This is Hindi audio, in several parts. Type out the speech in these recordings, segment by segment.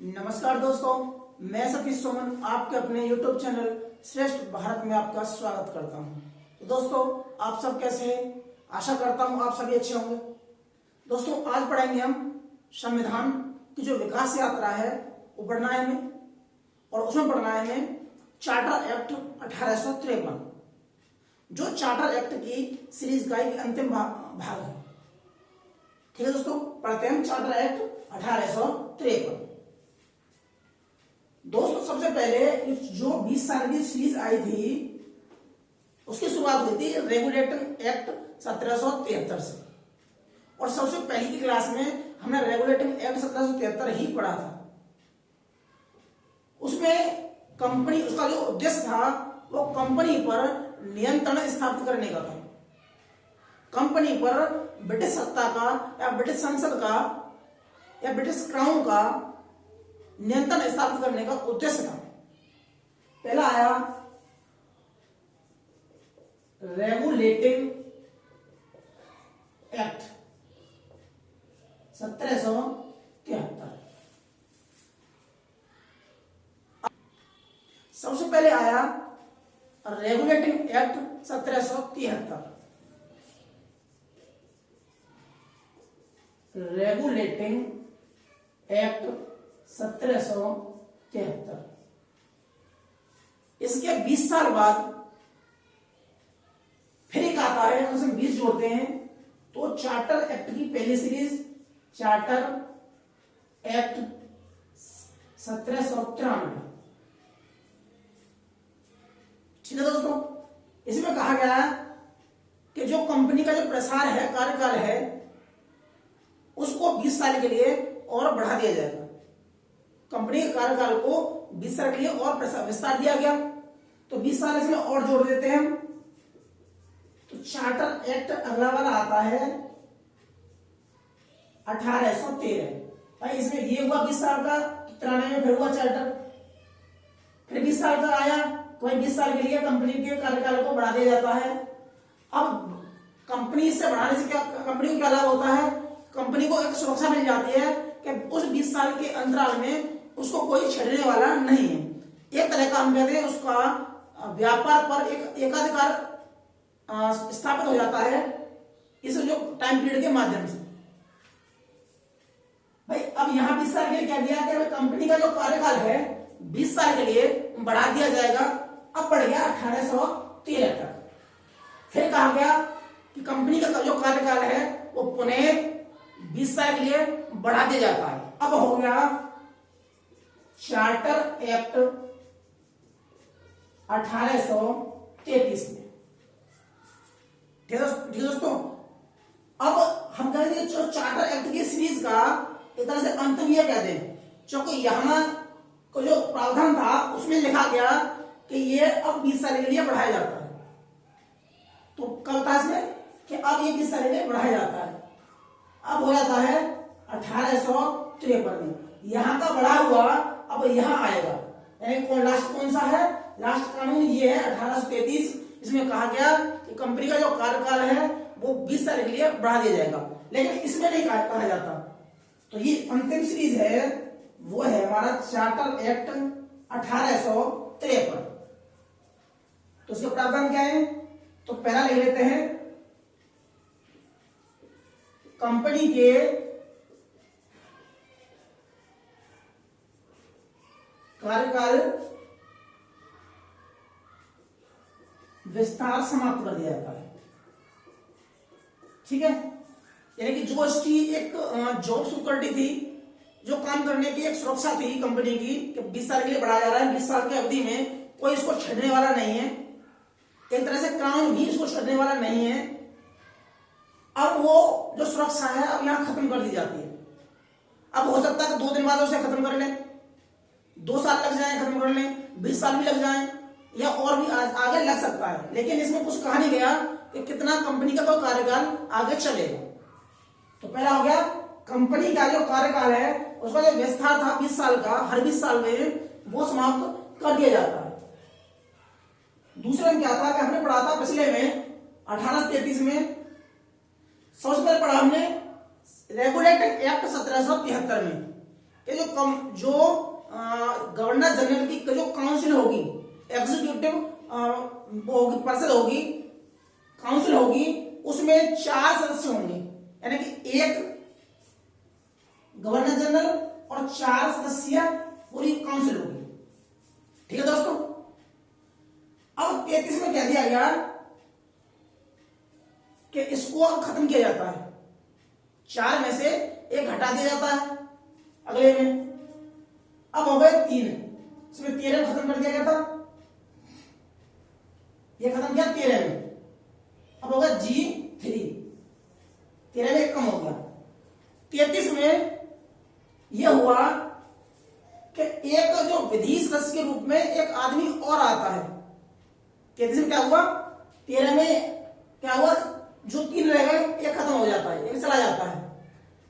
नमस्कार दोस्तों, मैं सतीश सोमन आपके अपने YouTube चैनल श्रेष्ठ भारत में आपका स्वागत करता हूं। तो दोस्तों, आप सब कैसे हैं? आशा करता हूं आप सभी अच्छे होंगे। दोस्तों, आज पढ़ेंगे हम संविधान की जो विकास यात्रा है वो पढ़ना है हमें, और उसमें पढ़ना है हमें चार्टर एक्ट 1853, जो चार्टर एक्ट की सीरीज का एक अंतिम भाग है। ठीक है दोस्तों, पढ़ते हैं चार्टर एक्ट 1853। दोस्तों, सबसे पहले जो 20 साल की सीरीज आई थी उसकी शुरुआत हुई थी रेगुलेटिंग एक्ट 1773 से, और सबसे पहली की क्लास में हमने रेगुलेटिंग एक्ट 1773 ही पढ़ा था। उसमें कंपनी, उसका जो उद्देश्य था वो कंपनी पर नियंत्रण स्थापित करने का था। कंपनी पर ब्रिटिश सत्ता का या ब्रिटिश संसद का या ब्रिटिश क्राउन का नियंत्रण स्थापित करने का उद्देश्य था। पहला आया रेगुलेटिंग एक्ट 1773। सबसे पहले आया रेगुलेटिंग एक्ट 1773। Regulating act 1773। इसके 20 साल बाद फिर एक आता है, उसमें 20 जोड़ते हैं तो चार्टर एक्ट की पहली सीरीज चार्टर एक्ट 1793। ठीक है दोस्तों, इसमें कहा गया कि जो कंपनी का जो प्रसार है, कार्यकाल है, उसको 20 साल के लिए और बढ़ा दिया जाएगा। कंपनी के कार्यकाल को 20 साल के लिए और विस्तार दिया गया, तो 20 साल इसमें और जोड़ देते हैं हम। तो चार्टर एक्ट अगला वाला आता है 1813। भाई इसमें ये हुआ 20 साल का, 93 में फिर हुआ चार्टर, फिर 20 साल का आया, तो भाई 20 साल के लिए कंपनी के कार्यकाल को बढ़ा दिया जाता है। अब कंपनी से बढ़ाने से क्या, कंपनी को क्या लाभ होता है? कंपनी को एक सुरक्षा मिल जाती है कि उस 20 साल के अंतराल में उसको कोई छेड़ने वाला नहीं है। एक तरह का हम कहते हैं उसका व्यापार पर एक एकाधिकार स्थापित हो जाता है इस जो टाइम पीरियड के माध्यम से। भाई अब यहां 20 साल के लिए क्या दिया कि कंपनी का जो कार्यकाल है 20 साल के लिए बढ़ा दिया जाएगा। अब बढ़ गया 1813 तक। फिर कहा गया कि कंपनी का जो कार्यकाल है वो पुनः 20 साल के लिए बढ़ा दिया जाता है। अब हो गया चार्टर एक्ट 1833 में। ठीक है दोस्तों, अब हम कहेंगे जो चार्टर एक्ट की सीरीज का एक तरह से अंत भी कहते हैं, क्योंकि यहां को जो प्रावधान था उसमें लिखा गया कि ये अब 20 साल के लिए बढ़ाया जाता है। तो कब था इसमें कि अब ये 20 साल के लिए बढ़ाया जाता है। अब हो जाता है 1853 में। यहां का बढ़ा हुआ अब यहां आएगा, यानी लास्ट कौन सा है? लास्ट कानून ये है 1833। इसमें कहा गया कि कंपनी का जो कार्यकाल है वो 20 साल के लिए बढ़ा दिया जाएगा, लेकिन इसमें नहीं कहा जाता। तो ये अंतिम सीरीज है, वो है हमारा चार्टर एक्ट 1853। तो उसके प्रावधान क्या है? तो पहला लिख लेते हैं, कंपनी के कार्यकाल विस्तार समाप्त कर दिया जाता है। ठीक है, यानी कि जो इसकी एक जॉब सिक्योरिटी थी, जो काम करने की एक सुरक्षा थी कंपनी की कि 20 साल के लिए बढ़ाया जा रहा है, 20 साल की अवधि में कोई इसको छेड़ने वाला नहीं है, एक तरह से क्राउन भी इसको छेड़ने वाला नहीं है। अब वो जो सुरक्षा है अब यहां खत्म कर दी जाती है। अब हो सकता है कि 2 दिन बाद उसे खत्म कर लें, 2 साल लग जाए खत्म करने, 20 साल भी लग जाए, या और भी आगे लग सकता है, लेकिन इसमें कुछ कहा नहीं गया कि कितना कंपनी का तो कार्यकाल आगे चलेगा। तो पहला हो गया कंपनी का जो कार्यकाल है उसका जो विस्तार था 20 साल का, हर 20 साल में वो समाप्त कर दिया जाता है। दूसरे में क्या था कि हमने पढ़ा था पिछले में 1833 में, सबसे पहले पढ़ा हमने रेगुलेटिंग एक्ट 1773 में, कि जो गवर्नर जनरल की जो काउंसिल होगी, एग्जीक्यूटिव परिषद होगी, काउंसिल होगी, उसमें 4 सदस्य होंगे, यानी कि एक गवर्नर जनरल और 4 सदस्य पूरी काउंसिल होगी। ठीक है दोस्तों। अब 33 में कह दिया गया कि इसको खत्म किया जाता है, 4 में से 1 हटा दिया जाता है अगले में। अब हो गए 3, इसमें 13 में खत्म कर दिया गया था, ये खत्म किया 13 में। अब होगा G3, 13 में 1 कम हो गया। 33 में यह हुआ कि एक जो विधि सदस्य के रूप में एक आदमी और आता है। 33 में क्या हुआ, 13 में क्या हुआ, जो 3 रह गए 1 खत्म हो जाता है, 1 चला जाता है।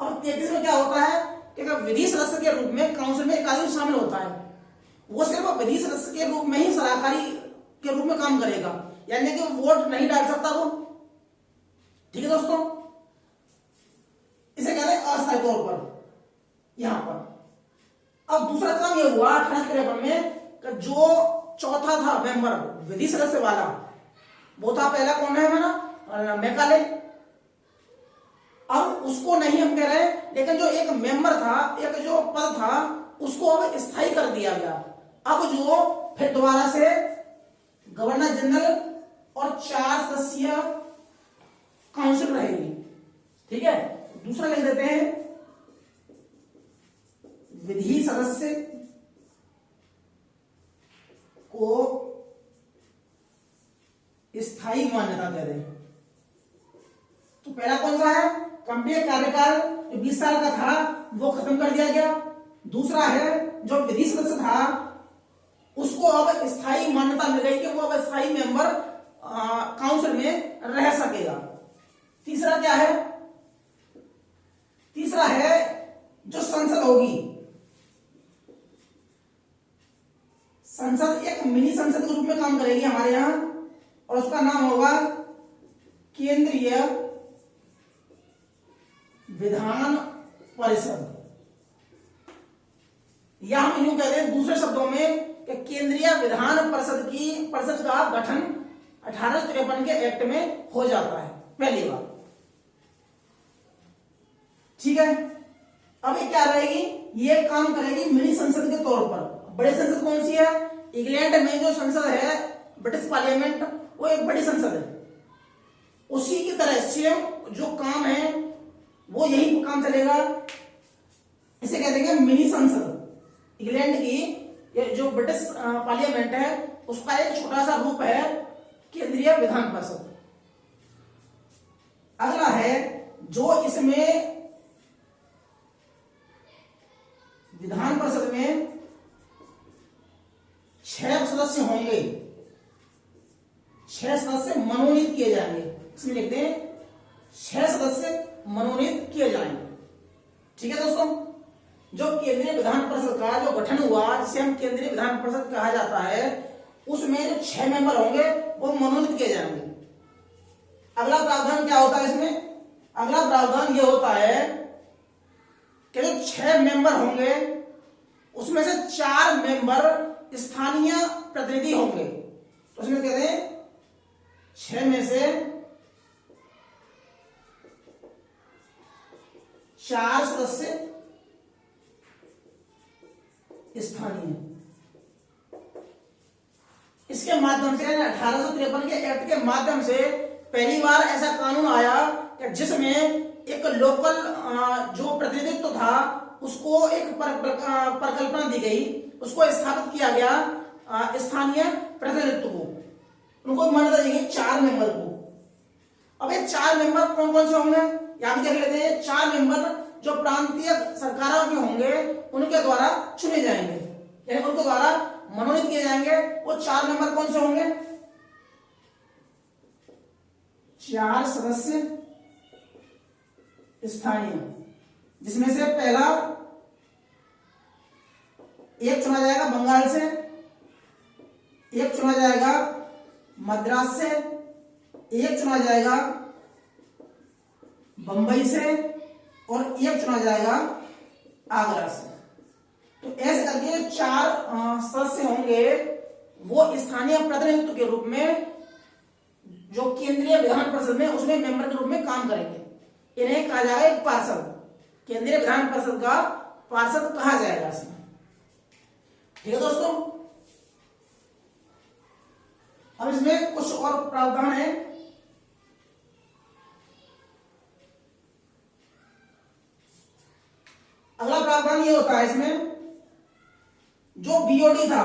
अब 33 में क्या होता है कि विधि सदस्य के रूप में काउंसिल में एक आदमी शामिल होता है, वो सिर्फ विधि सदस्य के रूप में ही सलाहकारी के रूप में काम करेगा, यानी कि वोट नहीं डाल सकता वो। ठीक है दोस्तों, इसे कहते हैं अस्थायी तौर पर यहां पर। अब दूसरा काम यह हुआ 1853 में कि जो चौथा था मेंबर विधि सदस्य वाला, वो था पहला कौन है हमारा, मैकाले। अब उसको नहीं हम कह रहे, लेकिन जो एक मेंबर था, एक जो पद था, उसको अब स्थायी कर दिया गया। अब जो फिर दोबारा से गवर्नर जनरल और 4 सदस्यीय काउंसिल रहेगी। ठीक है, दूसरा लिख देते हैं विधि सदस्य को स्थायी मान्यता दे रहे हैं। तो पहला कौन सा है, कंपनी का कार्यकाल 20 साल का था, वो खत्म कर दिया गया। दूसरा है जो विधि सदस्य था, उसको अब स्थायी मान्यता मिल गई कि वो अब स्थायी मेंबर काउंसिल में रह सकेगा। तीसरा क्या है, तीसरा है जो संसद होगी, संसद एक मिनी संसद के रूप में काम करेगी हमारे यहां, और उसका नाम होगा केंद्रीय विधान परिषद। या हम यूं कहते हैं दूसरे शब्दों में कि केंद्रीय विधान परिषद का गठन 1853 के एक्ट में हो जाता है पहली बार। ठीक है, अब ये क्या रहेगी, ये काम करेगी मिनी संसद के तौर पर। बड़ी संसद कौन सी है, इंग्लैंड में जो संसद है ब्रिटिश पार्लियामेंट, वो एक बड़ी संसद है। उसी की तरह सेम जो काम है वो यही काम चलेगा। इसे कह देंगे मिनी संसद। इंग्लैंड की ये जो ब्रिटिश पार्लियामेंट है, उसका एक छोटा सा रूप है केंद्रीय विधान परिषद। अगला है जो इसमें विधान परिषद में 6 सदस्य होंगे, 6 सदस्य मनोनीत किए जाएंगे। इसमें लिखते हैं 6 सदस्य मनोनीत किए जाएंगे। ठीक है दोस्तों, जो केंद्रीय विधान परिषद का जो गठन हुआ, जिसे हम केंद्रीय विधान परिषद कहा जाता है, उसमें जो 6 मेंबर होंगे वो मनोनीत किए जाएंगे। अगला प्रावधान क्या होता है इसमें, अगला प्रावधान ये होता है कि जो 6 मेंबर होंगे उसमें से 4 मेंबर स्थानीय प्रतिनिधि होंगे। तो उसमें कहते हैं 6 में से 4 सदस्य स्थानीय। इसके माध्यम से 1853 के एक्ट के माध्यम से पहली बार ऐसा कानून आया कि जिसमें एक लोकल जो प्रतिनिधित्व था उसको एक परिकल्पना दी गई, उसको स्थापित किया गया स्थानीय प्रतिनिधित्व को, उनको मान्यता दी गई 4 मेंबर को। अब ये 4 मेंबर कौन कौन से होंगे, यहां भी देख लेते हैं। 4 मेंबर जो प्रांतीय सरकारों के होंगे उनके द्वारा चुने जाएंगे, यानी उनके द्वारा मनोनीत किए जाएंगे। वो 4 मेंबर कौन से होंगे, 4 सदस्य स्थानीय, जिसमें से पहला एक चुना जाएगा बंगाल से, एक चुना जाएगा मद्रास से, एक चुना जाएगा बंबई से, और एक चुना जाएगा आगरा से। परिषद के 4 सदस्य होंगे वो स्थानीय प्रतिनिधित्व के रूप में जो केंद्रीय विधान परिषद में उसमें मेंबर के रूप में काम करेंगे। इन्हें कहा जाएगा एक पार्षद, केंद्रीय विधान परिषद का पार्षद कहा जाएगा इसमें। ठीक है दोस्तों, अब इसमें कुछ और प्रावधान है। अगला प्रावधान ये होता है इसमें, जो बीओडी था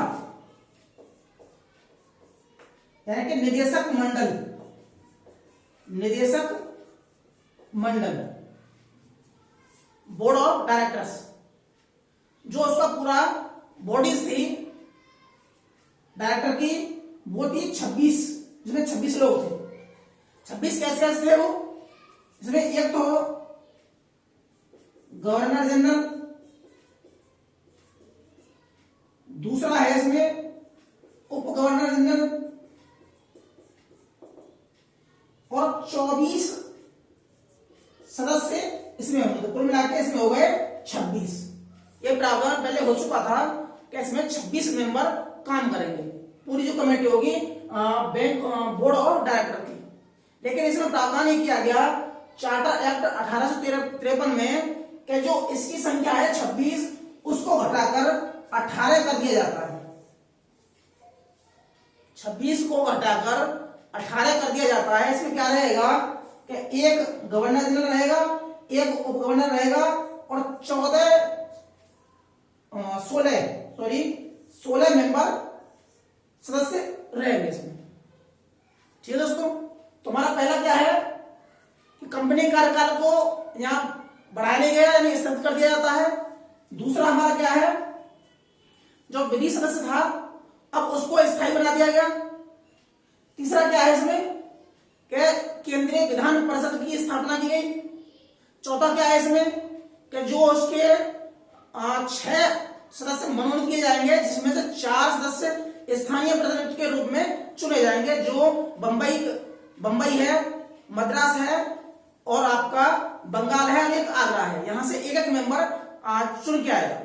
यानी कि निदेशक मंडल बोर्ड ऑफ डायरेक्टर्स, जो उसका पूरा बॉडीज थी डायरेक्टर की, वो थी 26, जिसमें 26 लोग थे। 26 कैसे थे वो? इसमें एक तो गवर्नर जनरल, दूसरा है इसमें उप गवर्नर जनरल, और 24 सदस्य इसमें होंगे। तो कुल मिलाकर इसमें हो गए 26। ये प्रावधान पहले हो चुका था कि इसमें 26 मेंबर काम करेंगे, पूरी जो कमेटी होगी बैंक बोर्ड ऑफ डायरेक्टर की। लेकिन इसमें प्रावधान ये किया गया चार्टर एक्ट 1853 में कि जो इसकी संख्या है 26, उसको घटाकर 18 कर दिया जाता है। 26 को घटाकर 18 कर दिया जाता है। इसमें क्या रहेगा कि एक गवर्नर जनरल रहेगा, एक उप गवर्नर रहेगा, और 16 मेंबर सदस्य रहेंगे इसमें। ठीक है दोस्तों, तुम्हारा पहला क्या है कि कंपनी कार्यकाल को यहां बढ़ाने गया यानी स्थगित कर दिया जाता है। दूसरा हमारा क्या है, जो विधि सदस्य था अब उसको स्थायी बना दिया गया। तीसरा क्या है इसमें कि केंद्रीय विधान परिषद की स्थापना की गई। चौथा क्या है इसमें कि जो उसके 6 सदस्य मनोनीत किए जाएंगे, जिसमें से 4 सदस्य स्थानीय प्रतिनिधित्व के रूप में चुने जाएंगे, जो बंबई है, मद्रास है, और आपका बंगाल है, और एक आगरा है। यहां से एक एक मेंबर चुन के आएगा।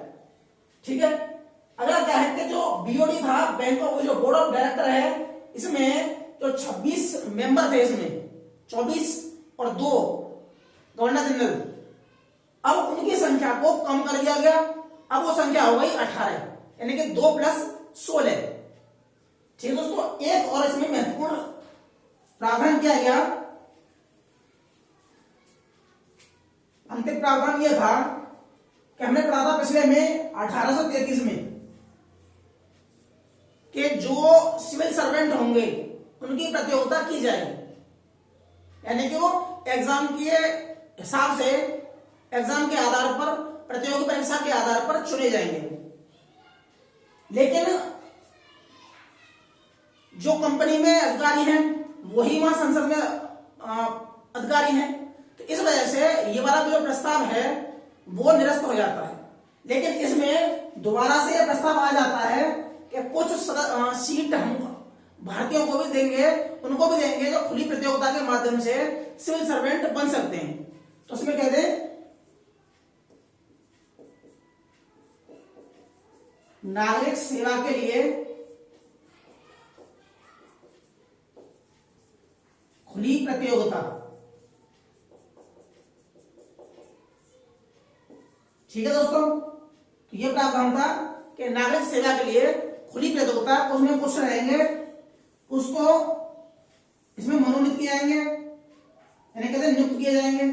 ठीक है, अगला क्या है कि जो बीओडी था बैंक ऑफ, जो बोर्ड ऑफ डायरेक्टर है, इसमें जो 26 मेंबर थे, इसमें 24 और 2 गवर्नर जनरल, अब उनकी संख्या को कम कर दिया गया। अब वो संख्या हो गई 18, यानी कि 2 + 16। ठीक है दोस्तों, एक और इसमें महत्वपूर्ण प्रावधान किया गया। अंतिम प्रावधान यह था कि हमने पढ़ा था पिछले में 1833 में कि जो सिविल सर्वेंट होंगे उनकी प्रतियोगिता की जाएगी, यानी कि वो एग्जाम के हिसाब से, एग्जाम के आधार पर, प्रतियोगी परीक्षा के आधार पर चुने जाएंगे। लेकिन जो कंपनी में अधिकारी हैं वही वहां संसद में अधिकारी हैं, तो इस वजह से ये वाला जो प्रस्ताव है वो निरस्त हो जाता है। लेकिन इसमें दोबारा से यह प्रस्ताव आ जाता है कि कुछ सीट हम भारतीयों को भी देंगे, उनको भी देंगे जो खुली प्रतियोगिता के माध्यम से सिविल सर्वेंट बन सकते हैं। तो उसमें कहते हैं नागरिक सेवा के लिए खुली प्रतियोगिता। ठीक है दोस्तों, तो ये प्रावधान था कि नागरिक सेवा के लिए खुली प्रतियोगिता, उसमें कुछ रहेंगे, उसको इसमें मनोनीत किए जाएंगे, यानी कहते हैं नियुक्त किए जाएंगे।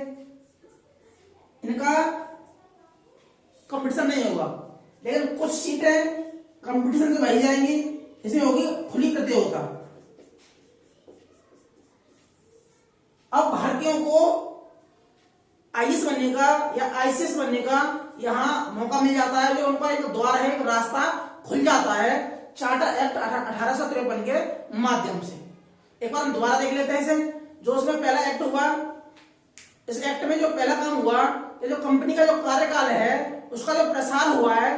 इनका कंपटीशन नहीं होगा, लेकिन कुछ सीटें कंपटीशन से भरी जाएंगी, इसमें होगी खुली प्रतियोगिता। अब भारतीयों को आईएएस बनने का या आईसीएस बनने का यहां मौका मिल जाता है, जो उनका एक द्वार है, एक रास्ता खुल जाता है चार्टर एक्ट 1853 के माध्यम से। एक बार हम दोबारा देख लेते हैं इसे। जो उसमें पहला एक्ट हुआ, इस एक्ट में जो पहला काम हुआ, ये जो कंपनी का जो कार्यकाल है उसका जो प्रसार हुआ है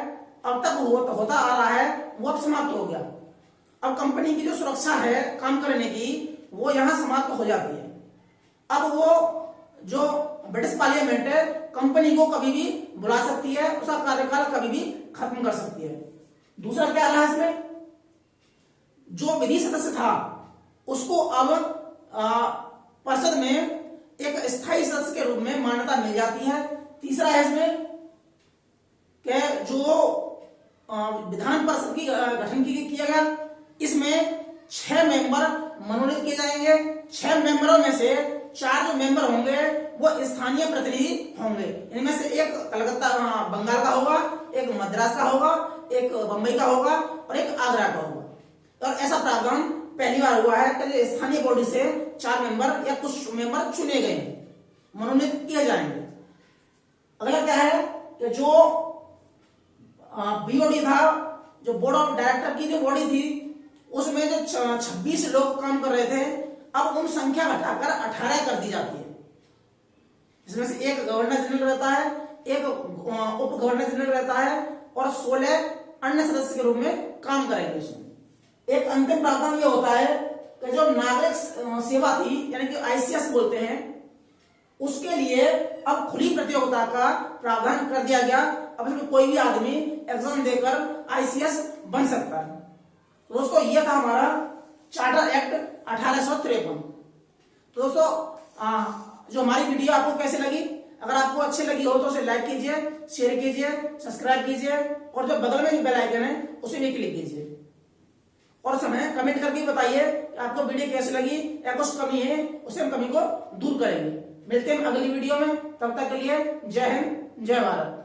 अब तक होता आ रहा है, वो अब समाप्त हो गया। अब कंपनी की जो सुरक्षा है काम करने की, वो यहां समाप्त हो जाती है। अब वो जो ब्रिटिश पार्लियामेंट कंपनी को कभी भी बुला सकती है, उसका कार्यकाल कभी भी खत्म कर सकती है। दूसरा क्या रहा इसमें, जो विधि सदस्य था उसको अब परिषद में एक स्थायी सदस्य के रूप में मान्यता मिल जाती है। तीसरा है इसमें कि जो विधान परिषद की गठन किया गया, इसमें 6 मेंबर मनोनीत किए जाएंगे। 6 मेंबरों में से 4 जो मेंबर होंगे वो स्थानीय प्रतिनिधि होंगे। इनमें से एक कलकत्ता बंगाल का होगा, एक मद्रास का होगा, एक बंबई का होगा और एक आगरा का होगा। और ऐसा प्रावधान पहली बार हुआ है कि स्थानीय बॉडी से 4 मेंबर या कुछ मेंबर चुने गए, मनोनीत किए जाएंगे। अगला क्या है कि जो बीओडी था, जो बोर्ड ऑफ डायरेक्टर की जो बॉडी थी, उसमें जो 26 लोग काम कर रहे थे, अब उन संख्या घटाकर 18 कर दी जाती है। इसमें से एक गवर्नर जनरल रहता है, एक उप गवर्नर जनरल रहता है और 16 अन्य सदस्य के रूप में काम करेंगे। इसमें एक अंतिम प्रावधान ये होता है कि जो नागरिक सेवा थी, यानी कि आईसीएस बोलते हैं, उसके लिए अब खुली प्रतियोगिता का प्रावधान कर दिया गया। अब इसमें कोई भी आदमी एग्जाम देकर आईसीएस बन सकता है। तो दोस्तों ये था हमारा चार्टर एक्ट 1853। तो दोस्तों जो हमारी वीडियो आपको कैसे लगी, अगर आपको अच्छी लगी हो तो उसे लाइक कीजिए, शेयर कीजिए, सब्सक्राइब कीजिए और जो बगल में बेल आइकन है उसे भी क्लिक कीजिए। और समय कमेंट करके बताइए कि आपको वीडियो कैसी लगी या कुछ कमी है, उसे हम कमी को दूर करेंगे। मिलते हैं अगली वीडियो में, तब तक के लिए जय हिंद, जय भारत।